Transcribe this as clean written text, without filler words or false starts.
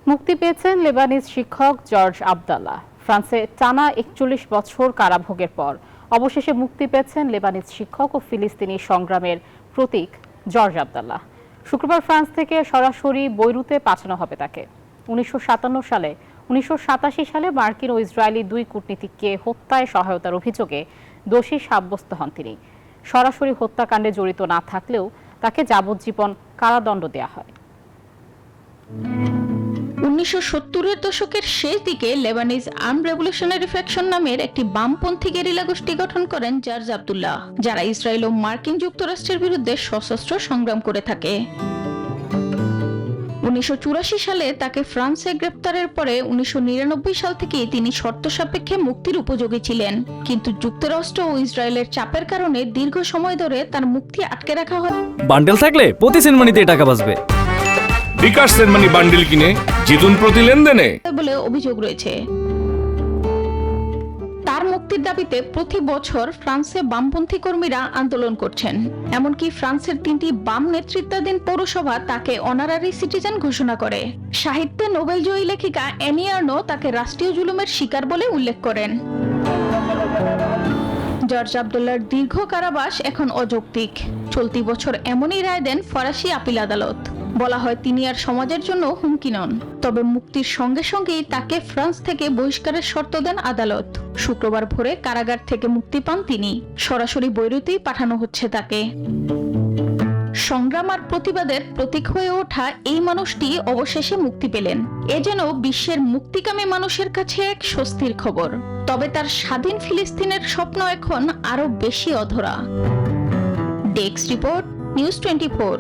মুক্তি পেয়েছেন লেবানিজ শিক্ষক জর্জ আবদাল্লাহ। ফ্রান্সে টানা ৪১ বছর কারাভোগের পর অবশেষে মুক্তি পেয়েছেন লেবানিজ শিক্ষক ও ফিলিস্তিনি সংগ্রামের প্রতীক জর্জ আবদাল্লাহ। শুক্রবার ফ্রান্স থেকে সরাসরি বৈরুতে পাঠানো হবে তাকে। ১৯৮৭ সালে মার্কিন ও ইসরায়েলি দুই কূটনীতিককে হত্যায় সহায়তার অভিযোগে দোষী সাব্যস্ত হন তিনি। সরাসরি হত্যাকাণ্ডে জড়িত না থাকলেও তাকে যাবজ্জীবন কারাদণ্ড দেওয়া হয়। ১৯৭০-এর দশকের শেষ দিকে লেবানিজ আর্ম রেভলিউশনারি ফ্যাকশন নামের একটি বামপন্থী গেরিলা গোষ্ঠী গঠন করেন জর্জ আবদুল্লাহ, যারা ইসরায়েল ও মার্কিন যুক্তরাষ্ট্রের বিরুদ্ধে সশস্ত্র সংগ্রাম করে থাকে। ১৯৮৪ সালে তাকে ফ্রান্সে গ্রেপ্তারের পরে ১৯৯৯ সাল থেকে তিনি শর্ত সাপেক্ষে মুক্তির উপযোগী ছিলেন, কিন্তু যুক্তরাষ্ট্র ও ইসরায়েলের চাপের কারণে দীর্ঘ সময় ধরে তার মুক্তি আটকে রাখা হয়। বান্ডেল থাকলে প্রতি সেনমানিতে টাকা বাঁচবে। বিকাশ সেনমানি বান্ডেল কিনে জিতুন প্রতি লেনদেনে বলে অভিযোগ রয়েছে। তার মুক্তির দাবিতে প্রতি বছর ফ্রান্সে বামপন্থী কর্মীরা আন্দোলন করছেন। এমনকি ফ্রান্সের ৩টি বাম নেতৃত্বাধীন পৌরসভা তাকে অনারারি সিটিজেন ঘোষণা করে। সাহিত্যে নোবেলজয়ী লেখিকা অ্যানি আর্নো তাকে রাষ্ট্রীয় জুলুমের শিকার বলে উল্লেখ করেন। জর্জ আবদুল্লাহর দীর্ঘ কারাবাস এখন অযৌক্তিক। চলতি বছর এমনই রায় দেন ফরাসি আপিল আদালত। বলা হয় তিনি আর সমাজের জন্য হুমকি নন। তবে মুক্তির সঙ্গে সঙ্গেই তাকে ফ্রান্স থেকে বহিষ্কারের শর্ত দেন আদালত। শুক্রবার ভোরে কারাগার থেকে মুক্তি পান তিনি। সরাসরি বৈরুতেই পাঠানো হচ্ছে তাকে। সংগ্রাম আর প্রতিবাদের প্রতীক হয়ে ওঠা এই মানুষটি অবশেষে মুক্তি পেলেন। এ যেন বিশ্বের মুক্তিকামী মানুষের কাছে এক স্বস্তির খবর। তবে তার স্বাধীন ফিলিস্তিনের স্বপ্ন এখন আরো বেশি অধরা। Desk report, news 24।